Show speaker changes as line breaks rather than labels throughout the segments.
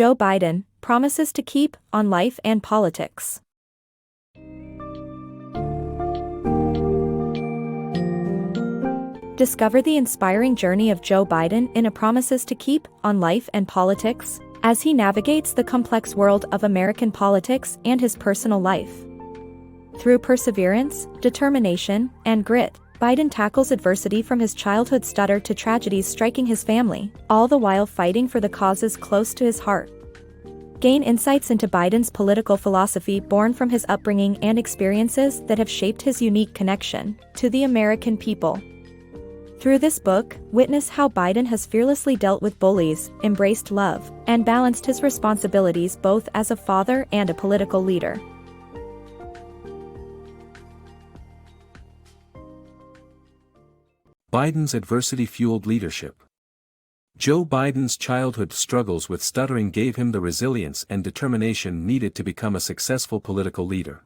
Joe Biden, Promises to Keep, on Life and Politics. Discover the inspiring journey of Joe Biden in A Promises to Keep, on Life and Politics, as he navigates the complex world of American politics and his personal life. Through perseverance, determination, and grit, Biden tackles adversity from his childhood stutter to tragedies striking his family, all the while fighting for the causes close to his heart. Gain insights into Biden's political philosophy born from his upbringing and experiences that have shaped his unique connection to the American people. Through this book, witness how Biden has fearlessly dealt with bullies, embraced love, and balanced his responsibilities both as a father and a political leader.
Biden's adversity-fueled leadership. Joe Biden's childhood struggles with stuttering gave him the resilience and determination needed to become a successful political leader.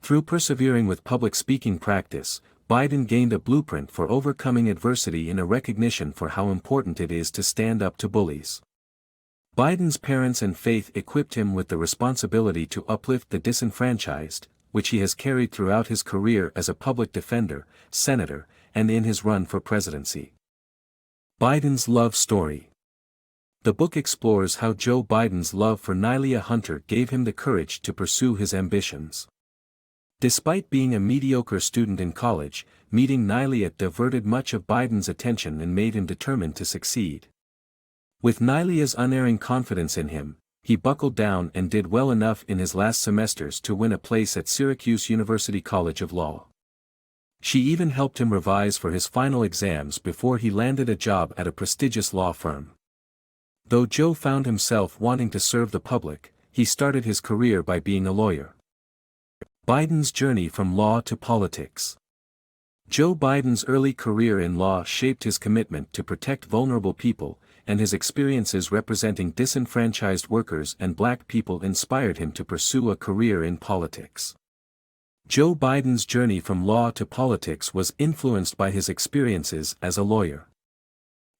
Through persevering with public speaking practice, Biden gained a blueprint for overcoming adversity and a recognition for how important it is to stand up to bullies. Biden's parents and faith equipped him with the responsibility to uplift the disenfranchised, which he has carried throughout his career as a public defender, senator, and in his run for presidency. Biden's love story. The book explores how Joe Biden's love for Nylia Hunter gave him the courage to pursue his ambitions. Despite being a mediocre student in college, meeting Nylia diverted much of Biden's attention and made him determined to succeed. With Nylia's unerring confidence in him, he buckled down and did well enough in his last semesters to win a place at Syracuse University College of Law. She even helped him revise for his final exams before he landed a job at a prestigious law firm. Though Joe found himself wanting to serve the public, he started his career by being a lawyer. Biden's journey from law to politics. Joe Biden's early career in law shaped his commitment to protect vulnerable people, and his experiences representing disenfranchised workers and black people inspired him to pursue a career in politics. Joe Biden's journey from law to politics was influenced by his experiences as a lawyer.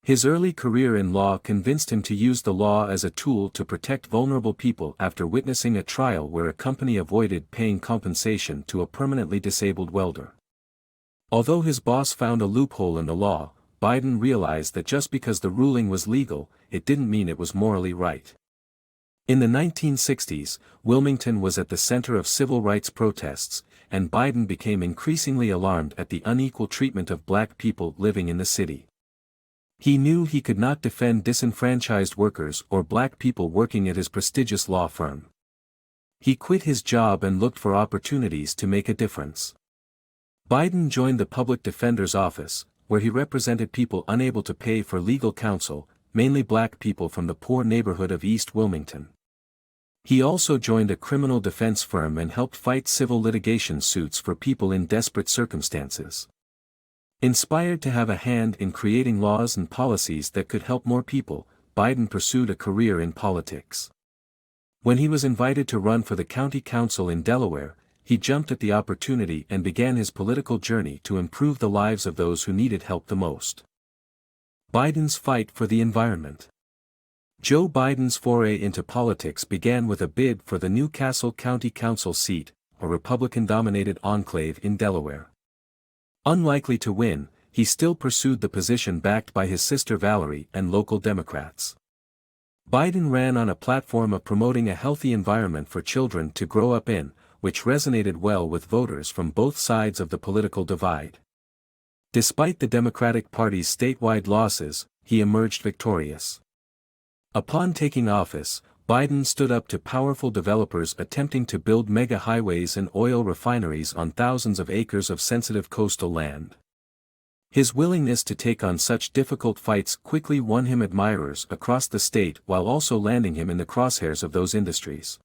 His early career in law convinced him to use the law as a tool to protect vulnerable people after witnessing a trial where a company avoided paying compensation to a permanently disabled welder. Although his boss found a loophole in the law, Biden realized that just because the ruling was legal, it didn't mean it was morally right. In the 1960s, Wilmington was at the center of civil rights protests, and Biden became increasingly alarmed at the unequal treatment of black people living in the city. He knew he could not defend disenfranchised workers or black people working at his prestigious law firm. He quit his job and looked for opportunities to make a difference. Biden joined the public defender's office, where he represented people unable to pay for legal counsel, mainly black people from the poor neighborhood of East Wilmington. He also joined a criminal defense firm and helped fight civil litigation suits for people in desperate circumstances. Inspired to have a hand in creating laws and policies that could help more people, Biden pursued a career in politics. When he was invited to run for the county council in Delaware, he jumped at the opportunity and began his political journey to improve the lives of those who needed help the most. Biden's fight for the environment. Joe Biden's foray into politics began with a bid for the New Castle County Council seat, a Republican-dominated enclave in Delaware. Unlikely to win, he still pursued the position backed by his sister Valerie and local Democrats. Biden ran on a platform of promoting a healthy environment for children to grow up in, which resonated well with voters from both sides of the political divide. Despite the Democratic Party's statewide losses, he emerged victorious. Upon taking office, Biden stood up to powerful developers attempting to build mega highways and oil refineries on thousands of acres of sensitive coastal land. His willingness to take on such difficult fights quickly won him admirers across the state while also landing him in the crosshairs of those industries.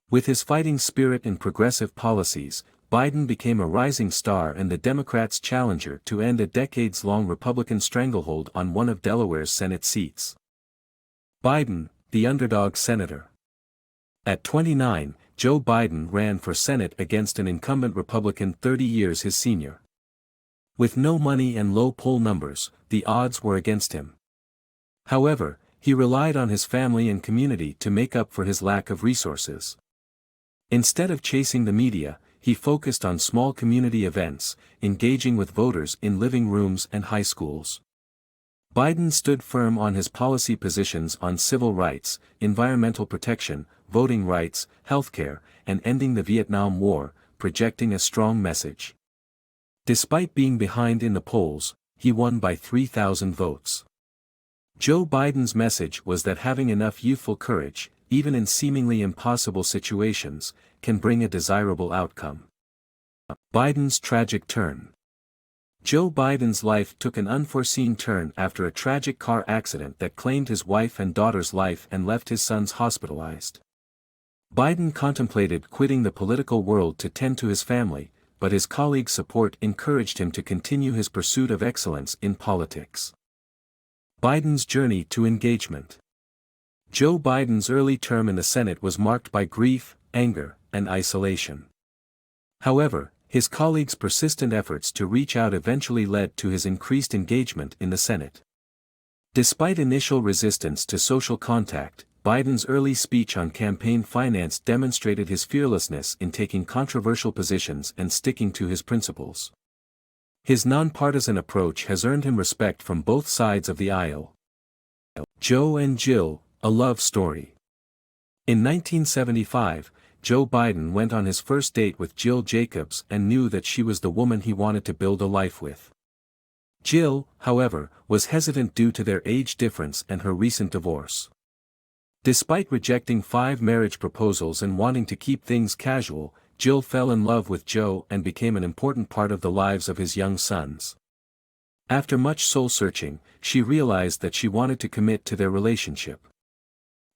With his fighting spirit and progressive policies, Biden became a rising star and the Democrats' challenger to end a decades-long Republican stranglehold on one of Delaware's Senate seats. Biden, the underdog senator. At 29, Joe Biden ran for Senate against an incumbent Republican 30 years his senior. With no money and low poll numbers, the odds were against him. However, he relied on his family and community to make up for his lack of resources. Instead of chasing the media, he focused on small community events, engaging with voters in living rooms and high schools. Biden stood firm on his policy positions on civil rights, environmental protection, voting rights, healthcare, and ending the Vietnam War, projecting a strong message. Despite being behind in the polls, he won by 3,000 votes. Joe Biden's message was that having enough youthful courage, even in seemingly impossible situations, can bring a desirable outcome. Biden's tragic turn. Joe Biden's life took an unforeseen turn after a tragic car accident that claimed his wife and daughter's life and left his sons hospitalized. Biden contemplated quitting the political world to tend to his family, but his colleagues' support encouraged him to continue his pursuit of excellence in politics. Biden's journey to engagement. Joe Biden's early term in the Senate was marked by grief, anger, and isolation. However, his colleagues' persistent efforts to reach out eventually led to his increased engagement in the Senate. Despite initial resistance to social contact, Biden's early speech on campaign finance demonstrated his fearlessness in taking controversial positions and sticking to his principles. His nonpartisan approach has earned him respect from both sides of the aisle. Joe and Jill, a love story. In 1975, Joe Biden went on his first date with Jill Jacobs and knew that she was the woman he wanted to build a life with. Jill, however, was hesitant due to their age difference and her recent divorce. Despite rejecting 5 marriage proposals and wanting to keep things casual, Jill fell in love with Joe and became an important part of the lives of his young sons. After much soul-searching, she realized that she wanted to commit to their relationship.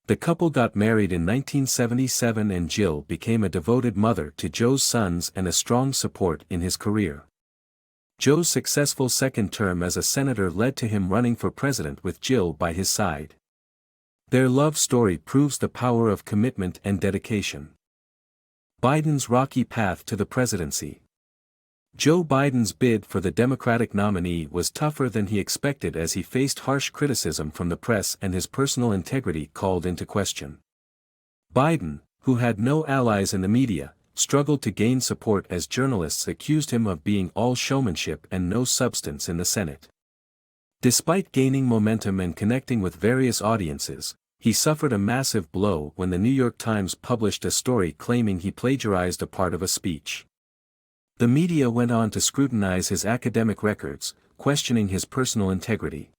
The couple got married in 1977 and Jill became a devoted mother to Joe's sons and a strong support in his career. Joe's successful second term as a senator led to him running for president with Jill by his side. Their love story proves the power of commitment and dedication. Biden's rocky path to the presidency. Joe Biden's bid for the Democratic nominee was tougher than he expected as he faced harsh criticism from the press and his personal integrity called into question. Biden, who had no allies in the media, struggled to gain support as journalists accused him of being all showmanship and no substance in the Senate. Despite gaining momentum and connecting with various audiences, he suffered a massive blow when the New York Times published a story claiming he plagiarized a part of a speech. The media went on to scrutinize his academic records, questioning his personal integrity.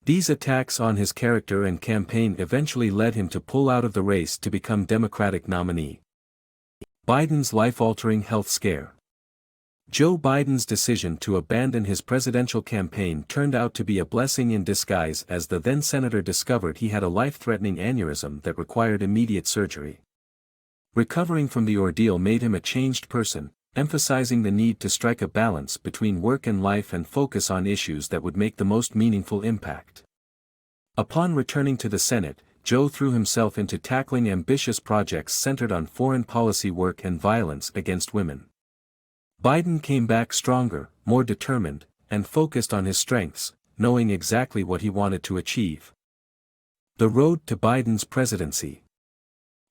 These attacks on his character and campaign eventually led him to pull out of the race to become Democratic nominee. Biden's life-altering health scare. Joe Biden's decision to abandon his presidential campaign turned out to be a blessing in disguise as the then-senator discovered he had a life-threatening aneurysm that required immediate surgery. Recovering from the ordeal made him a changed person, emphasizing the need to strike a balance between work and life and focus on issues that would make the most meaningful impact. Upon returning to the Senate, Joe threw himself into tackling ambitious projects centered on foreign policy work and violence against women. Biden came back stronger, more determined, and focused on his strengths, knowing exactly what he wanted to achieve. The road to Biden's presidency.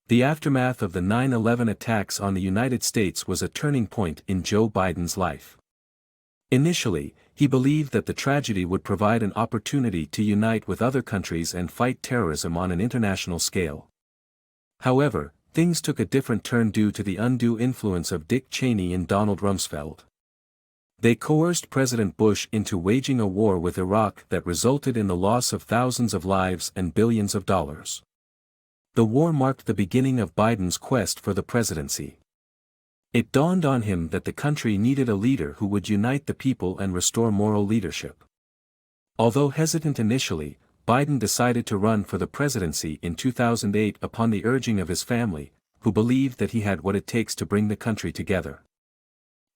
The aftermath of the 9/11 attacks on the United States was a turning point in Joe Biden's life. Initially, he believed that the tragedy would provide an opportunity to unite with other countries and fight terrorism on an international scale. However, things took a different turn due to the undue influence of Dick Cheney and Donald Rumsfeld. They coerced President Bush into waging a war with Iraq that resulted in the loss of thousands of lives and billions of dollars. The war marked the beginning of Biden's quest for the presidency. It dawned on him that the country needed a leader who would unite the people and restore moral leadership. Although hesitant initially, Biden decided to run for the presidency in 2008 upon the urging of his family, who believed that he had what it takes to bring the country together.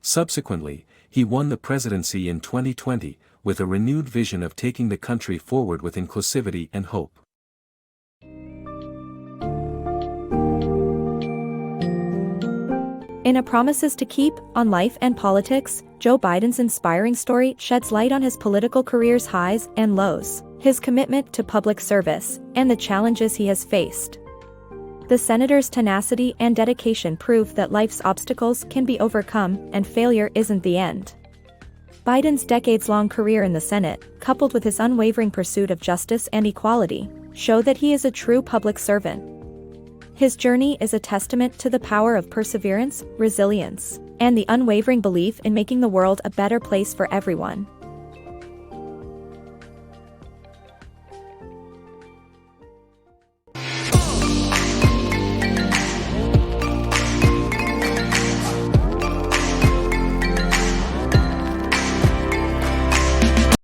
Subsequently, he won the presidency in 2020, with a renewed vision of taking the country forward with inclusivity and hope.
In a Promises to Keep on Life and Politics, Joe Biden's inspiring story sheds light on his political career's highs and lows. his commitment to public service, and the challenges he has faced. The senator's tenacity and dedication prove that life's obstacles can be overcome and failure isn't the end. Biden's decades-long career in the Senate, coupled with his unwavering pursuit of justice and equality, show that he is a true public servant. His journey is a testament to the power of perseverance, resilience, and the unwavering belief in making the world a better place for everyone.